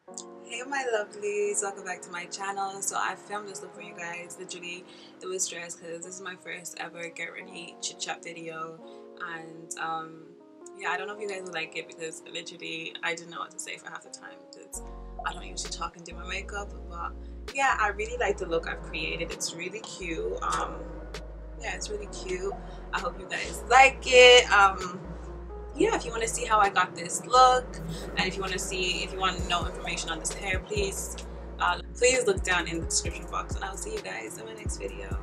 Hey my lovelies, welcome back to my channel. So I filmed this look for you guys. Literally it was stressed because this is my first ever get ready chit chat video, and yeah, I don't know if you guys will like it because literally I didn't know what to say for half the time because I don't usually talk and do my makeup. But yeah, I really like the look I've created. It's really cute. Yeah, it's really cute. I hope you guys like it. Yeah, if you want to see how I got this look, and if you want to know information on this hair, please look down in the description box, and I'll see you guys in my next video.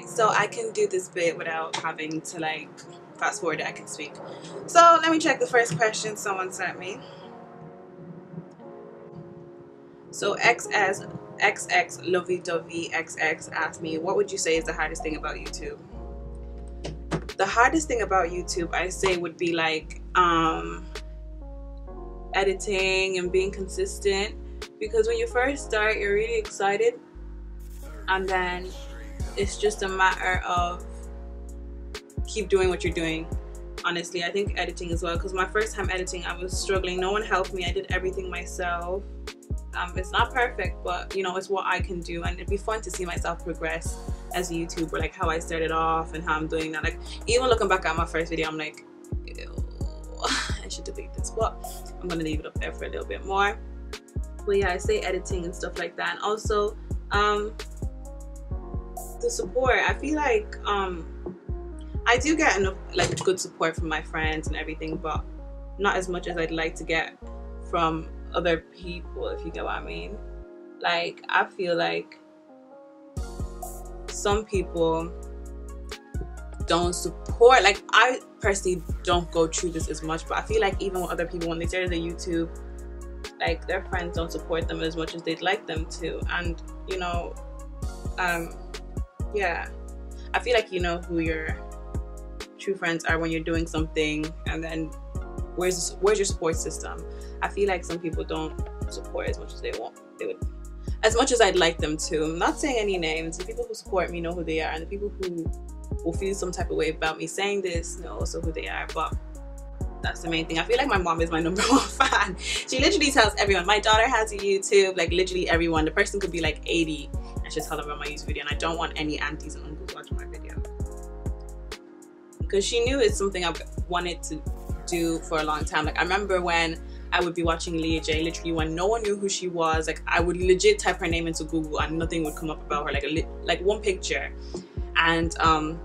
So I can do this bit without having to like fast forward it. I can speak. So let me check the first question someone sent me. So XX Lovey Dovey XX asked me, what would you say is the hardest thing about YouTube? The hardest thing about YouTube, I say, would be like editing and being consistent, because when you first start you're really excited, and then it's just a matter of keep doing what you're doing. Honestly, I think editing as well, because my first time editing I was struggling. No one helped me. I did everything myself. It's not perfect, but you know, it's what I can do, and it'd be fun to see myself progress as a YouTuber, like how I started off and how I'm doing now. Like even looking back at my first video, I'm like, ew, I should delete this, but I'm gonna leave it up there for a little bit more. But yeah, I say editing and stuff like that. And also the support, I feel like I do get enough like good support from my friends and everything, but not as much as I'd like to get from other people, if you get what I mean. Like I feel like some people don't support, like I personally don't go through this as much, but I feel like even with other people, when they started the YouTube, like their friends don't support them as much as they'd like them to. And you know, yeah, I feel like you know who your true friends are when you're doing something, and then where's your support system? I feel like some people don't support as much as they would, as much as I'd like them to. I'm not saying any names. The people who support me know who they are, and the people who will feel some type of way about me saying this know also who they are. But that's the main thing. I feel like my mom is my #1 fan. She literally tells everyone. My daughter has a YouTube, like literally everyone. The person could be like 80 and she'll tell them about my YouTube video, and I don't want any aunties and uncles watching my video, because she knew it's something I've wanted to do for a long time. Like I remember when I would be watching Leah J, literally when no one knew who she was, like I would legit type her name into Google and nothing would come up about her, like one picture. And I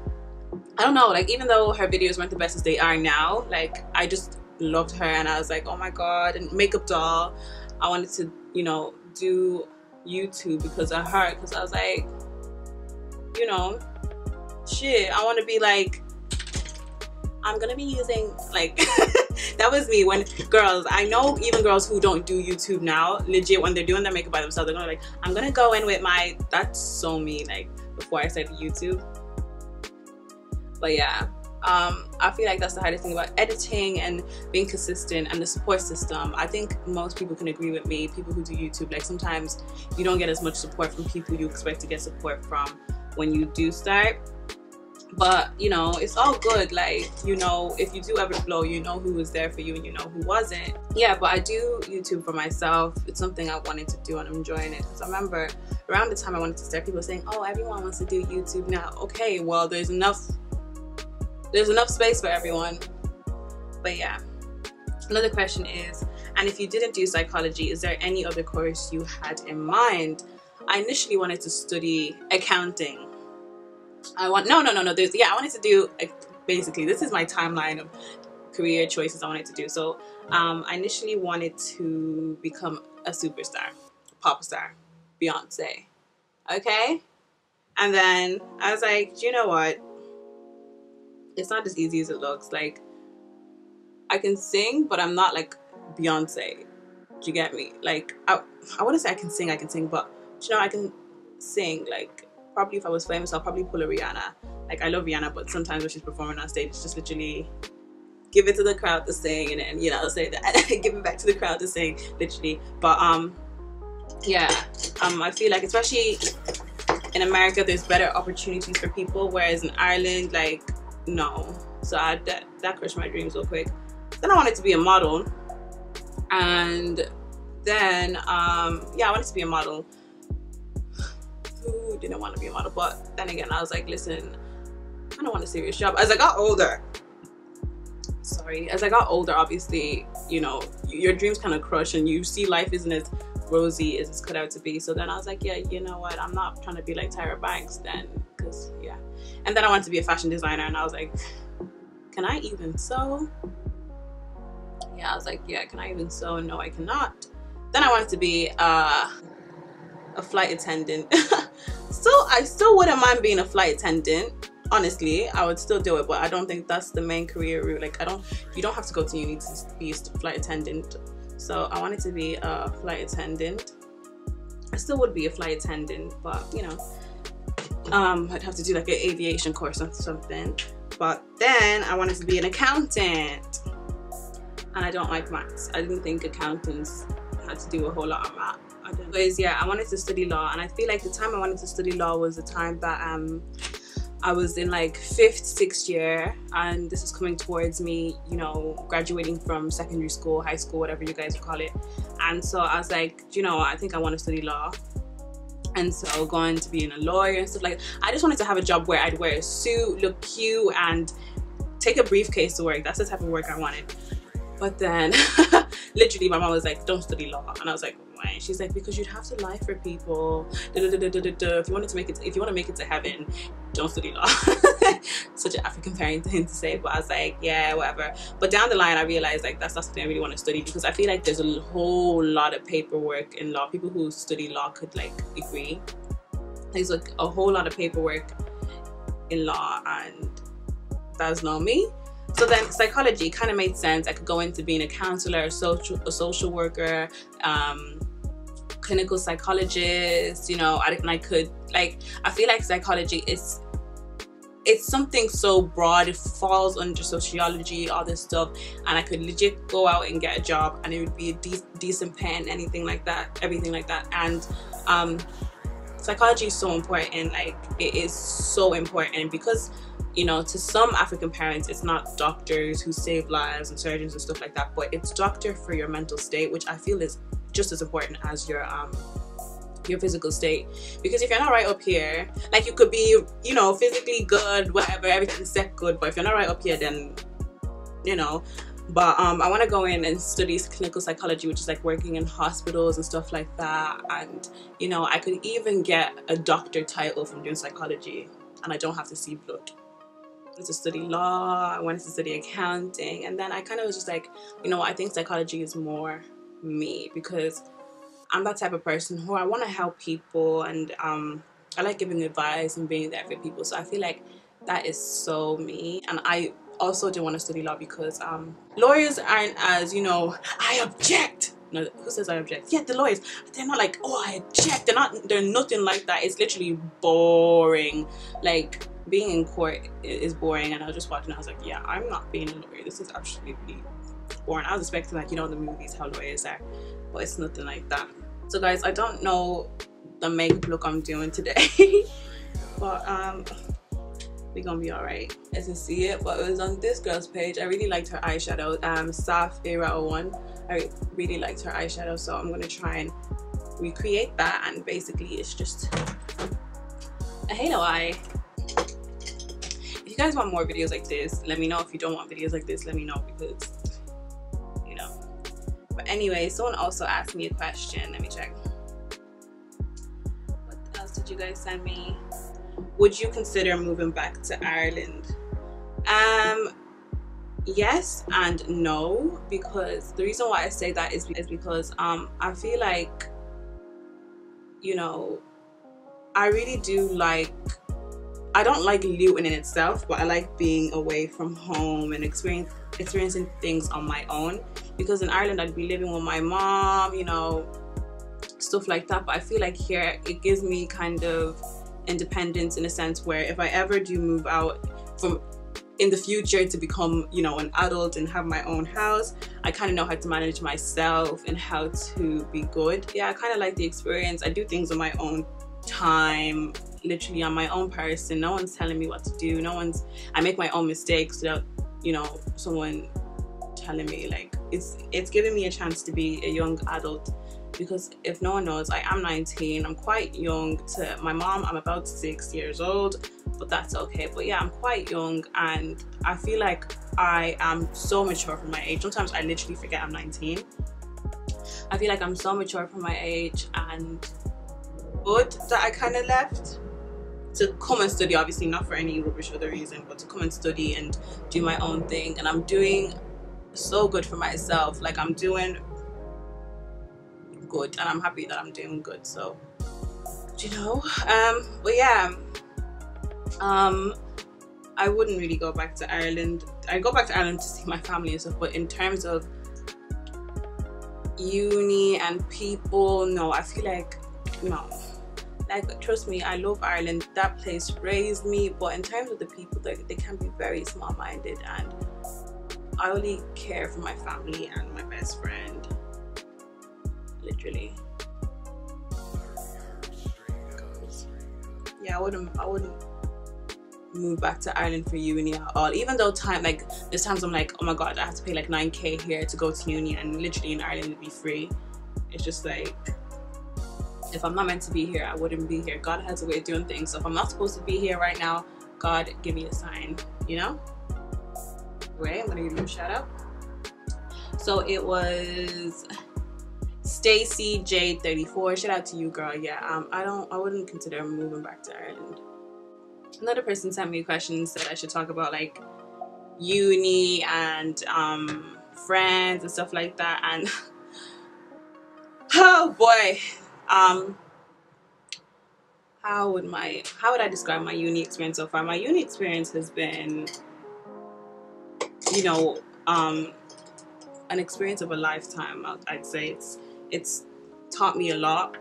don't know, like even though her videos weren't the best as they are now, like I just loved her, and I was like, oh my god. And Makeup Doll, I wanted to, you know, do YouTube because of her, because I was like, you know, shit, I want to be like, I'm gonna be using like that was me when girls, I know even girls who don't do YouTube now, legit when they're doing their makeup by themselves, they're gonna like, I'm gonna go in with my, that's so me, like before I started YouTube. But yeah, I feel like that's the hardest thing about editing and being consistent, and the support system. I think most people can agree with me, people who do YouTube, like sometimes you don't get as much support from people you expect to get support from when you do start. But you know, it's all good. Like, you know, if you do ever blow, you know who was there for you and you know who wasn't. Yeah, but I do YouTube for myself. It's something I wanted to do and I'm enjoying it. Because I remember around the time I wanted to start, people saying, oh, everyone wants to do YouTube now. Okay, well, there's enough space for everyone. But yeah, another question is, and if you didn't do psychology, is there any other course you had in mind? I initially wanted to study accounting. I wanted to do, basically, this is my timeline of career choices I wanted to do. So I initially wanted to become a superstar, pop star, Beyonce. Okay? And then I was like, do you know what? It's not as easy as it looks. Like, I can sing, but I'm not like Beyonce. Do you get me? Like, I wouldn't say I can sing, but you know, I can sing. Like, probably if I was famous, I'll probably pull a Rihanna. Like, I love Rihanna, but sometimes when she's performing on stage, it's just literally give it to the crowd to sing, and then, you know, say that, give it back to the crowd to sing, literally. But yeah, I feel like, especially in America, there's better opportunities for people, whereas in Ireland, like, no. So that crushed my dreams real quick. Then I wanted to be a model, and then yeah, I wanted to be a model. Who didn't want to be a model? But then again, I was like, listen, I don't want a serious job. As I got older, obviously, you know, your dreams kind of crush, and you see life isn't as rosy as it's cut out to be. So then I was like, yeah, you know what, I'm not trying to be like Tyra Banks then, because yeah. And then I wanted to be a fashion designer, and I was like, can I even sew? Yeah, I was like, yeah, can I even sew? No, I cannot. Then I wanted to be a flight attendant. I still wouldn't mind being a flight attendant. Honestly, I would still do it, but I don't think that's the main career route. Like, you don't have to go to uni to be a flight attendant. So I wanted to be a flight attendant. I still would be a flight attendant, but you know, I'd have to do like an aviation course or something. But then I wanted to be an accountant, and I don't like maths. I didn't think accountants had to do a whole lot of math. Anyways, yeah, I wanted to study law, and I feel like the time I wanted to study law was the time that I was in like 5th, 6th year, and this is coming towards me, you know, graduating from secondary school, high school, whatever you guys call it. And so I was like, you know, I think I want to study law. And so going to being a lawyer and stuff like that. I just wanted to have a job where I'd wear a suit, look cute, and take a briefcase to work. That's the type of work I wanted. But then literally my mom was like, don't study law. And I was like, why? She's like, because you'd have to lie for people. If you want to make it to heaven, don't study law. Such an African parent thing to say, but I was like, yeah, whatever. But down the line, I realized like that's not something I really want to study, because I feel like there's a whole lot of paperwork in law. People who study law could like agree. There's like a whole lot of paperwork in law, and that's not me. So then psychology kind of made sense. I could go into being a counselor, a social worker, clinical psychologist, you know, and I could, like, I feel like psychology is, it's something so broad. It falls under sociology, all this stuff, and I could legit go out and get a job, and it would be a decent pay and everything like that. And psychology is so important. Like, it is so important, because, you know, to some African parents, it's not doctors who save lives and surgeons and stuff like that, but it's doctor for your mental state, which I feel is just as important as your physical state. Because if you're not right up here, like, you could be, you know, physically good, whatever, everything's set good, but if you're not right up here, then, you know. But I want to go in and study clinical psychology, which is like working in hospitals and stuff like that. And, you know, I could even get a doctor title from doing psychology, and I don't have to see blood. I wanted to study law, I wanted to study accounting, and then I kind of was just like, you know, I think psychology is more me, because I'm that type of person who I want to help people, and I like giving advice and being there for people. So I feel like that is so me. And I also didn't want to study law because lawyers aren't as, you know, I object. No, who says I object? Yeah, the lawyers. They're not like, oh, I object. They're nothing like that. It's literally boring. Like, being in court is boring. And I was just watching, I was like, yeah, I'm not being a lawyer. This is absolutely boring. I was expecting, like, you know, the movies, how lawyers are, but it's nothing like that. So guys, I don't know the makeup look I'm doing today, but we're gonna be all right. As you see it, but it was on this girl's page. I really liked her eyeshadow, Saf-Era01. I really liked her eyeshadow, so I'm gonna try and recreate that. And basically it's just a halo eye. If you guys want more videos like this, let me know. If you don't want videos like this, let me know, because, you know. But anyway, someone also asked me a question. Let me check. What else did you guys send me? Would you consider moving back to Ireland? yes and no, because the reason why I say that is because I feel like, you know, I really do like, I don't like living in itself, but I like being away from home and experiencing things on my own, because in Ireland I'd be living with my mom, you know, stuff like that. But I feel like here it gives me kind of independence in a sense where if I ever do move out from in the future to become, you know, an adult and have my own house, I kind of know how to manage myself and how to be good. Yeah, I kind of like the experience. I do things on my own time, literally I'm my own person. No one's telling me what to do. I make my own mistakes without, you know, someone telling me. Like, it's giving me a chance to be a young adult, because if no one knows, I am 19. I'm quite young to my mom. I'm about 6 years old, but that's okay. But yeah, I'm quite young, and I feel like I am so mature for my age. Sometimes I literally forget I'm 19. I feel like I'm so mature for my age, and good that I kind of left to come and study, obviously not for any rubbish other reason, but to come and study and do my own thing. And I'm doing so good for myself. Like, I'm doing good, and I'm happy that I'm doing good. So, you know, but yeah, I wouldn't really go back to Ireland. I go back to Ireland to see my family and stuff, but in terms of uni and people, no, I feel like, no. Like, trust me, I love Ireland. That place raised me, but in terms of the people, they can be very small-minded, and I only care for my family and my best friend, literally. Yeah, I wouldn't move back to Ireland for uni at all. Even though there's times I'm like, oh my god, I have to pay like 9k here to go to uni, and literally in Ireland it'd be free. It's just like, if I'm not meant to be here, I wouldn't be here. God has a way of doing things. So if I'm not supposed to be here right now, God, give me a sign, you know? Wait, I'm gonna give you a shout out. So it was Stacy J34. Shout out to you, girl. Yeah, I wouldn't consider moving back to Ireland. Another person sent me a question and said I should talk about like uni and friends and stuff like that. And oh boy. How would I describe my uni experience so far? My uni experience has been, you know, an experience of a lifetime. I'd say it's taught me a lot.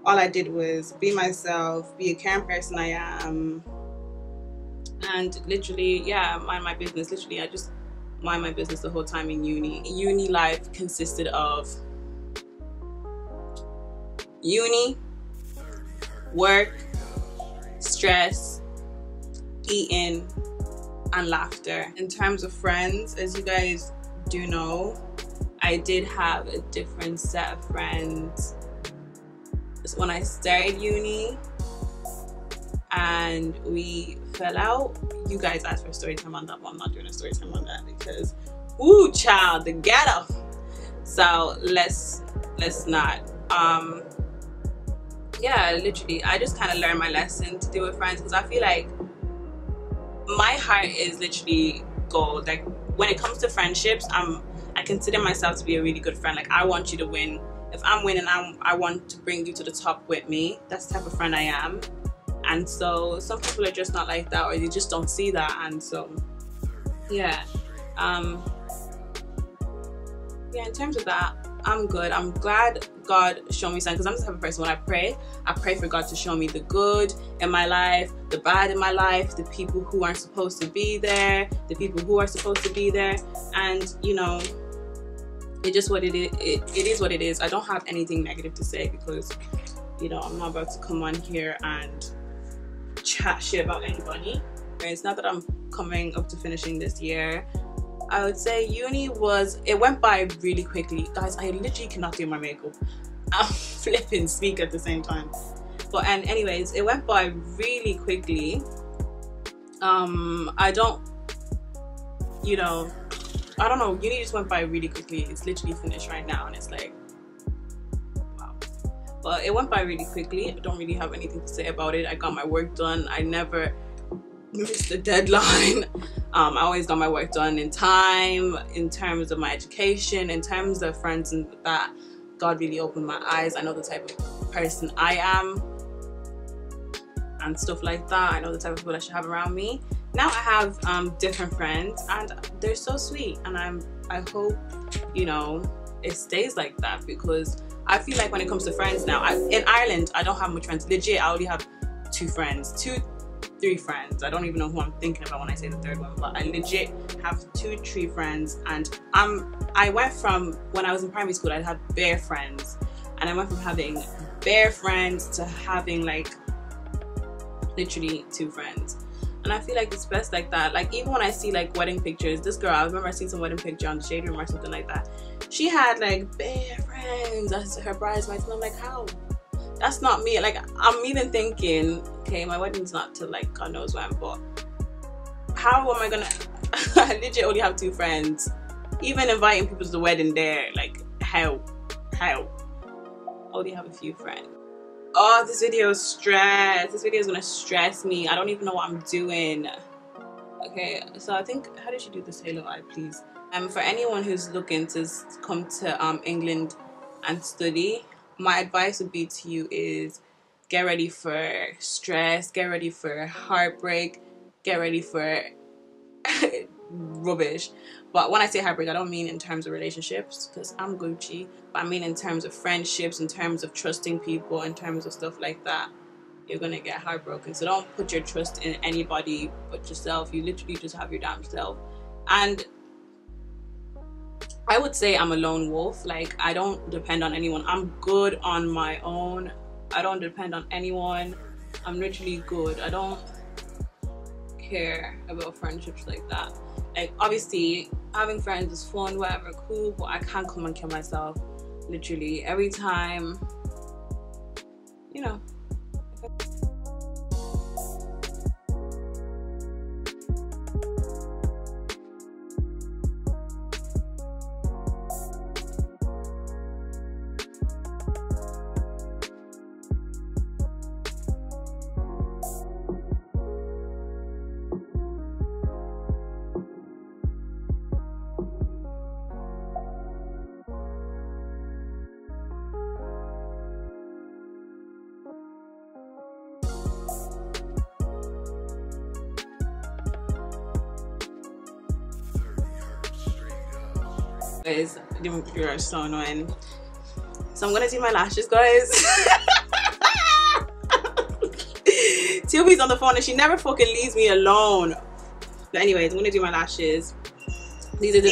All I did was be myself, be a caring person I am, and literally, yeah, mind my business. Literally, I just mind my business the whole time in uni. Uni life consisted of uni, work, stress, eating, and laughter. In terms of friends, as you guys do know, I did have a different set of friends when I started uni, and we fell out. You guys asked for a story time on that, but I'm not doing a story time on that because, ooh, child, the ghetto. So let's not. Yeah, literally, I just kind of learned my lesson to deal with friends, because I feel like my heart is literally gold. Like, when it comes to friendships, I consider myself to be a really good friend. Like, I want you to win. If I'm winning, I want to bring you to the top with me. That's the type of friend I am. And so some people are just not like that, or they just don't see that. And so yeah, yeah, in terms of that, I'm good. I'm glad God showed me something, because I'm the type of person, when I pray for God to show me the good in my life, the bad in my life, the people who aren't supposed to be there, the people who are supposed to be there. And you know, it just what it is. It is what it is. I don't have anything negative to say, because, you know, I'm not about to come on here and chat shit about anybody. It's not that I'm coming up to finishing this year. I would say uni it went by really quickly. Guys, I literally cannot do my makeup. I'm flipping speak at the same time. But, and anyways, it went by really quickly. I don't know, uni just went by really quickly. It's literally finished right now, and it's like, wow. But it went by really quickly. I don't really have anything to say about it. I got my work done. I never missed the deadline. I always got my work done in time, in terms of my education, in terms of friends, and that God really opened my eyes. I know the type of person I am and stuff like that. I know the type of people I should have around me. Now I have different friends, and they're so sweet, and I hope, you know, it stays like that, because I feel like when it comes to friends now, in Ireland I don't have much friends. Legit, I only have 3 friends. I don't even know who I'm thinking about when I say the third one, but I legit have 3 friends. And I went from, when I was in primary school, I had bare friends, and I went from having bare friends to having like literally 2 friends. And I feel like it's best like that. Like, even when I see like wedding pictures, this girl, I remember I seen some wedding picture on the Shade Room or something like that, she had like bare friends as her bridesmaids, and I'm like, how? That's not me. Like, I'm even thinking, okay, my wedding's not till like God knows when, but how am I gonna I legit only have 2 friends. Even inviting people to the wedding there, like, how I only have a few friends. Oh, this video is stress. This video is gonna stress me. I don't even know what I'm doing. Okay, so I think, how did you do this halo eye, please? For anyone who's looking to come to England and study, my advice would be to you is get ready for stress, get ready for heartbreak, get ready for rubbish. But when I say heartbreak, I don't mean in terms of relationships, because I'm Gucci, but I mean in terms of friendships, in terms of trusting people, in terms of stuff like that. You're gonna get heartbroken. So don't put your trust in anybody but yourself. You literally just have your damn self. And I would say I'm a lone wolf. Like, I don't depend on anyone. I'm good on my own. I don't depend on anyone. I'm literally good. I don't care about friendships like that. Like, obviously having friends is fun, whatever, cool, but I can't come and kill myself literally every time, you know. You're so annoying. So I'm gonna do my lashes, guys. Tilby's on the phone and she never fucking leaves me alone. But anyways, I'm gonna do my lashes. These are the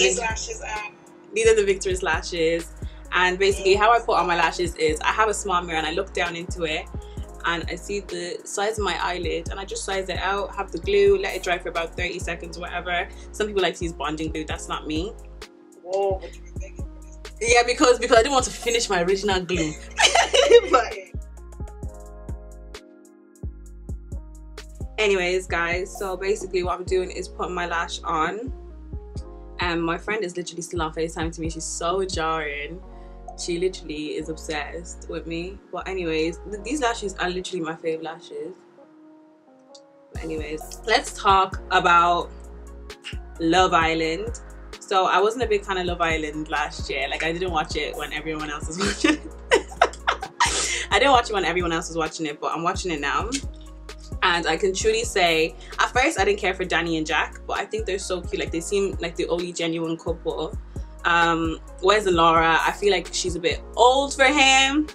Victorious lashes. And basically how I put on my lashes is I have a small mirror and I look down into it and I see the size of my eyelid and I just size it out, have the glue, let it dry for about 30 seconds, whatever. Some people like to use bonding glue. That's not me. Whoa, what you were thinking? Yeah, because I didn't want to finish my original glue. But anyways, guys, so basically what I'm doing is putting my lash on, and my friend is literally still on FaceTime to me. She's so jarring. She literally is obsessed with me. But anyways, these lashes are literally my fave lashes. But anyways, let's talk about Love Island. So I wasn't a big fan of Love Island last year. Like, I didn't watch it when everyone else was watching it. I didn't watch it when everyone else was watching it, but I'm watching it now. And I can truly say, at first I didn't care for Danny and Jack, but I think they're so cute. Like, they seem like the only genuine couple. Wes and Laura, I feel like she's a bit old for him.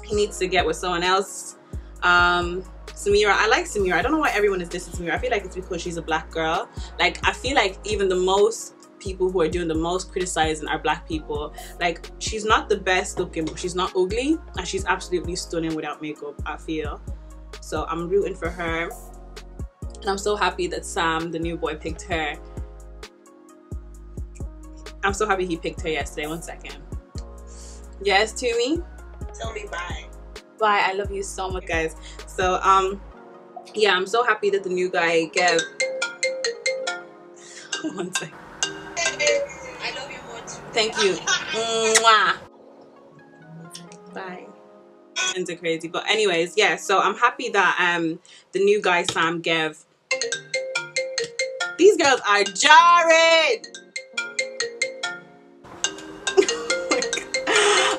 He needs to get with someone else. Samira, I like Samira. I don't know why everyone is dissing Samira. I feel like it's because she's a black girl. Like, I feel like even the most people who are doing the most criticizing are black people. Like, she's not the best looking, but she's not ugly, and she's absolutely stunning without makeup, I feel. So I'm rooting for her, and I'm so happy that Sam, the new boy, picked her. I'm so happy he picked her yesterday. 1 second. Yes, Tumi? Tell me bye. Bye. I love you so much, guys. So yeah, I'm so happy that the new guy gave 1 second. I love you more too. Thank you. Mwah. Bye. Friends are crazy. But anyways, yeah, so I'm happy that the new guy Sam gave These girls are jarring.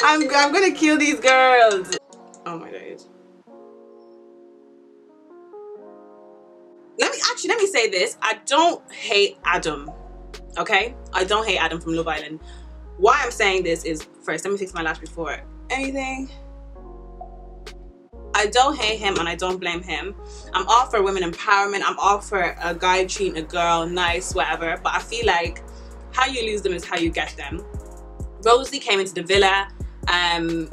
I'm gonna kill these girls. Oh my days. Let me say this. I don't hate Adam. Okay? I don't hate Adam from Love Island. Why I'm saying this is, first, let me fix my lash before anything. I don't hate him and I don't blame him. I'm all for women empowerment. I'm all for a guy treating a girl nice, whatever. But I feel like how you lose them is how you get them. Rosie came into the villa, and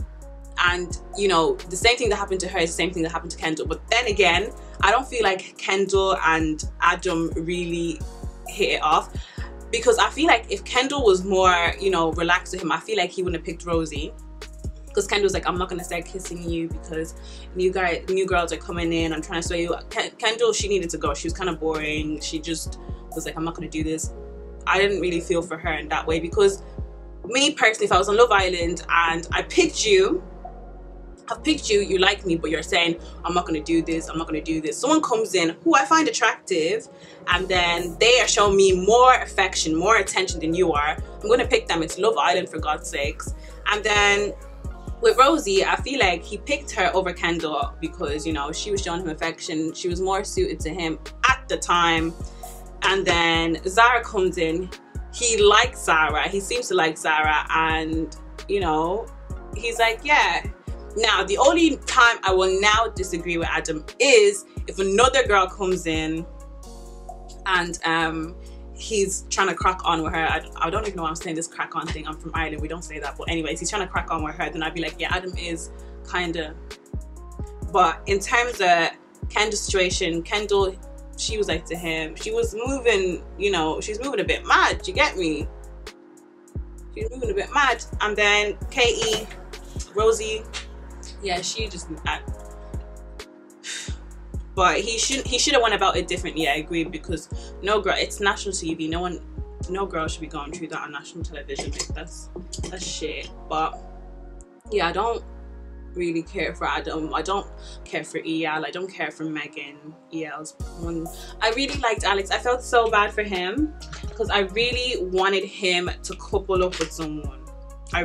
you know, the same thing that happened to her is the same thing that happened to Kendall. But then again, I don't feel like Kendall and Adam really hit it off, because I feel like if Kendall was more, you know, relaxed to him, I feel like he wouldn't have picked Rosie. Because Kendall's like, I'm not gonna start kissing you because new girls are coming in, I'm trying to sway you. Kendall, she needed to go. She was kind of boring. She just was like, I'm not gonna do this. I didn't really feel for her in that way, because me personally, if I was on Love Island and I've picked you, you like me, but you're saying, I'm not gonna do this, I'm not gonna do this. Someone comes in who I find attractive, and then they are showing me more affection, more attention than you are. I'm gonna pick them. It's Love Island, for God's sakes. And then with Rosie, I feel like he picked her over Kendall because, you know, she was showing him affection. She was more suited to him at the time. And then Zara comes in. He likes Zara. He seems to like Zara. And, you know, he's like, yeah. Now, the only time I will now disagree with Adam is if another girl comes in and he's trying to crack on with her. I don't even know why I'm saying this crack on thing. I'm from Ireland, we don't say that. But anyways, he's trying to crack on with her. Then I'd be like, yeah, Adam is kind of. But in terms of Kendall's situation, Kendall, she was like to him, she was moving, you know, she's moving a bit mad. You get me? She's moving a bit mad. And then Katie, Rosie, yeah, she just. But he should have went about it differently. I agree, because no girl, it's national TV. No girl should be going through that on national television. Like, that's shit. But yeah, I don't really care for Adam. I don't care for EL. I don't care for Megan. EL's one. I really liked Alex. I felt so bad for him because I really wanted him to couple up with someone. I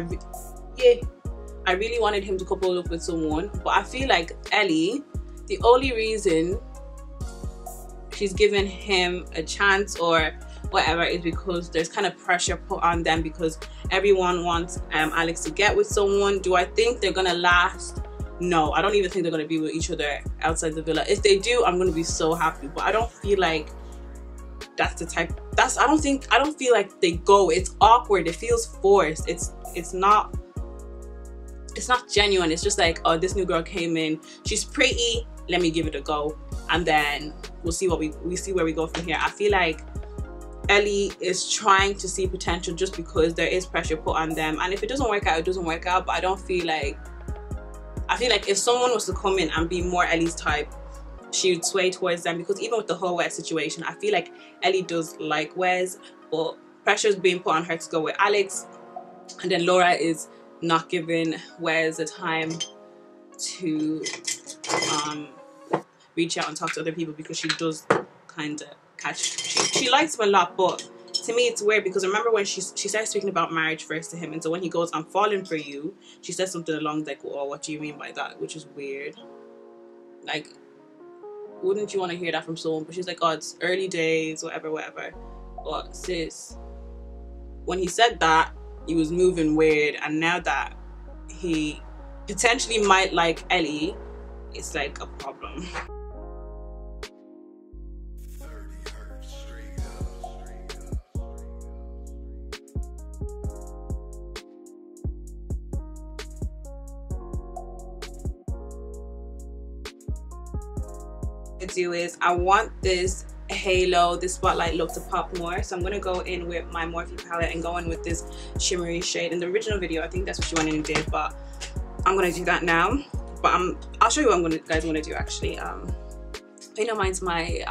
really wanted him to couple up with someone. But I feel like Ellie, the only reason she's given him a chance or whatever is because there's kind of pressure put on them, because everyone wants Alex to get with someone. Do I think they're gonna last? No, I don't even think they're gonna be with each other outside the villa. If they do, I'm gonna be so happy. But I don't feel like that's the type. I don't feel like they go. It's awkward. It feels forced. It's not genuine. It's just like, oh, this new girl came in, she's pretty, let me give it a go, and then we'll see what we see where we go from here. I feel like Ellie is trying to see potential just because there is pressure put on them, and if it doesn't work out, it doesn't work out. But I feel like if someone was to come in and be more Ellie's type, she would sway towards them, because even with the whole Wes situation, I feel like Ellie does like Wes, but pressure is being put on her to go with Alex, and then Laura is not giving Wes the time to reach out and talk to other people, because she does kind of she likes him a lot. But to me it's weird, because remember when she started speaking about marriage first to him, and so when he goes, I'm falling for you, she says something along like, oh, what do you mean by that? Which is weird. Like, wouldn't you want to hear that from someone? But she's like, oh, it's early days, whatever. But sis, when he said that, he was moving weird, and now that he potentially might like Ellie, it's like a problem. Do is I want this halo, this spotlight look to pop more, so I'm going to go in with my Morphe palette and go in with this shimmery shade. In the original video I think that's what she went in and did, but I'm going to do that now. But I'll show you what guys want to do actually. I know mine's my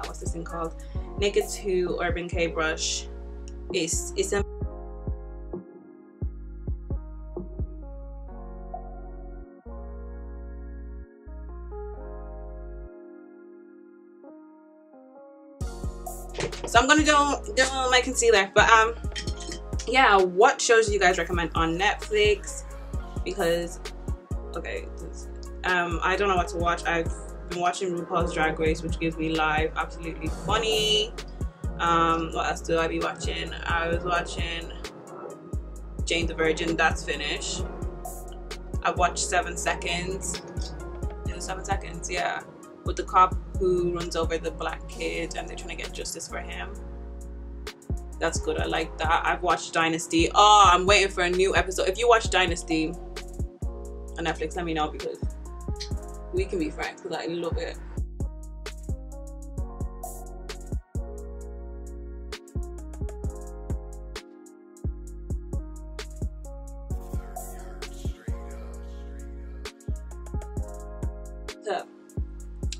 what's this thing called, Naked 2 Urban K brush. It's a So I'm gonna do my concealer. But yeah, what shows do you guys recommend on Netflix? Because okay, I don't know what to watch. I've been watching RuPaul's Drag Race, which gives me life, absolutely funny. What else do I be watching? I was watching Jane the Virgin, that's finished. I've watched 7 Seconds. Is it 7 Seconds? Yeah. With the cop who runs over the black kid and they're trying to get justice for him. That's good, I like that. I've watched Dynasty. Oh, I'm waiting for a new episode. If you watch Dynasty on Netflix, let me know because we can be friends because I love it. So,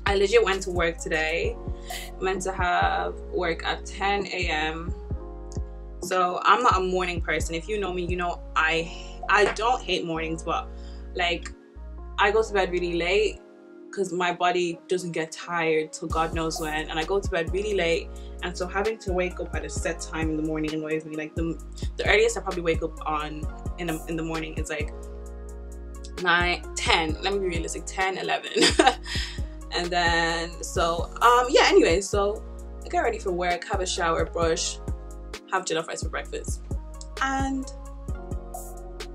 I legit went to work today. Meant to have work at 10 a.m. So I'm not a morning person. If you know me, you know I don't hate mornings, but like I go to bed really late because my body doesn't get tired till God knows when, and I go to bed really late, and so having to wake up at a set time in the morning annoys me. Like the earliest I probably wake up on in the morning is like 9, 10. Let me be realistic, 10, 11. And then so yeah, anyway, so I get ready for work, have a shower, brush, have jollof rice for breakfast, and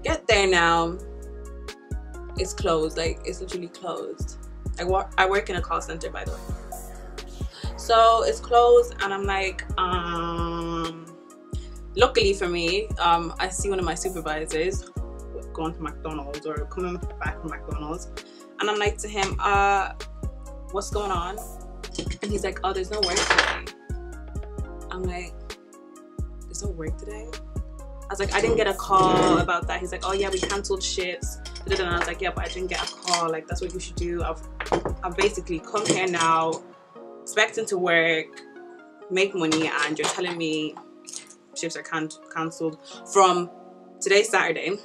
get there now. It's closed. Like it's literally closed. I work in a call center, by the way, so it's closed, and I'm like luckily for me, I see one of my supervisors going to McDonald's or coming back from McDonald's, and I'm like to him, what's going on? And he's like, oh, there's no work today. I'm like, there's no work today? I was like, I didn't get a call about that. He's like, oh yeah, we cancelled shifts. And I was like, yeah, but I didn't get a call. Like, that's what you should do. I've basically come here now expecting to work, make money, and you're telling me shifts are cancelled from today's Saturday,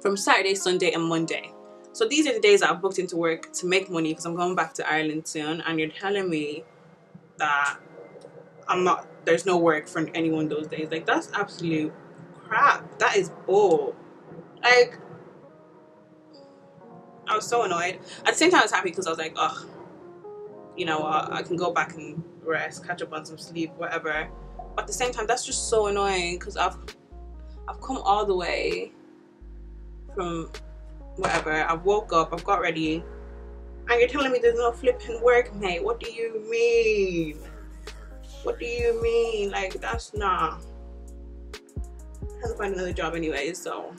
from Saturday, Sunday, and Monday. So these are the days that I've booked into work to make money because I'm going back to Ireland soon, and you're telling me that there's no work for anyone those days. Like, that's absolute crap. That is bull. Like, I was so annoyed. At the same time, I was happy because I was like, oh, you know, I can go back and rest, catch up on some sleep, whatever. But at the same time, that's just so annoying because I've come all the way from whatever. I've woke up, I've got ready, and you're telling me there's no flipping work, mate. What do you mean? What do you mean? Like, that's not. I have to find another job anyway, so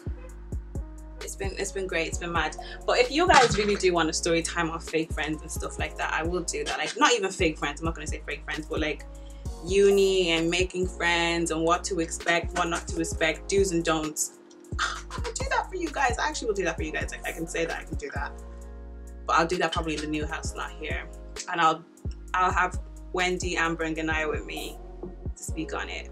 it's been great, it's been mad. But if you guys really do want a story time of fake friends and stuff like that, I will do that. Like, not even fake friends, I'm not gonna say fake friends, but like uni and making friends and what to expect, what not to expect, do's and don'ts. I will do that for you guys. I actually will do that for you guys. Like, I can say that I can do that, but I'll do that probably in the new house, not here. And I'll have Wendy, Amber, and Ganaya with me to speak on it.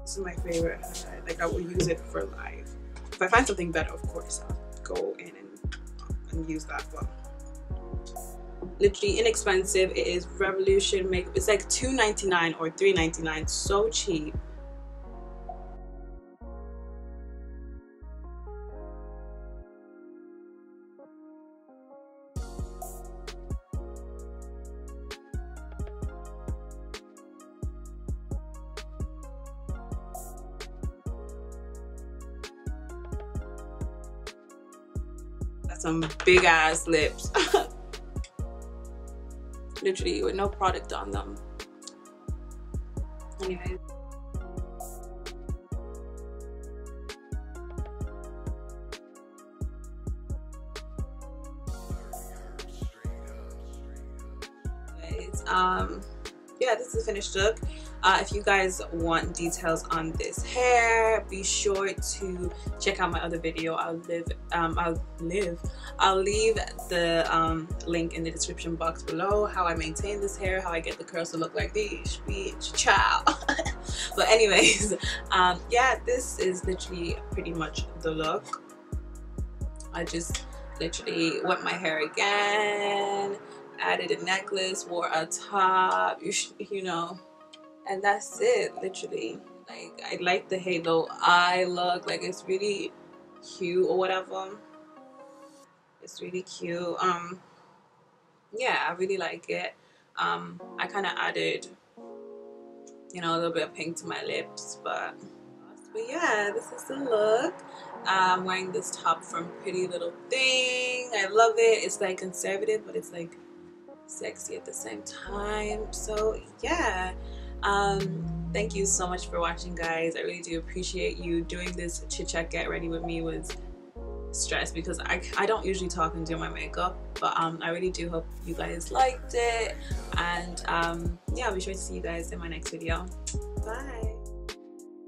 This is my favorite highlight. Like, I will use it for life. If I find something better, of course, I'll go in and use that. But literally inexpensive. It is Revolution makeup. It's like $2.99 or $3.99. So cheap. some big ass lips. Literally with no product on them. Anyways. Yeah, this is a finished look. If you guys want details on this hair, be sure to check out my other video. I'll leave the link in the description box below, how I maintain this hair, how I get the curls to look like this bitch child. But anyways, yeah, this is literally pretty much the look. I just literally wet my hair again, added a necklace, wore a top, you know, and that's it. Literally, like, I like the halo eye look, like it's really cute or whatever. It's really cute. Yeah, I really like it. I kind of added, you know, a little bit of pink to my lips, but yeah, this is the look. I'm wearing this top from Pretty Little Thing. I love it. It's like conservative, but it's like sexy at the same time. So yeah, thank you so much for watching, guys. I really do appreciate you. Doing this chit chat get ready with me was stress because I don't usually talk and do my makeup, but I really do hope you guys liked it, and yeah, I'll be sure to see you guys in my next video. Bye.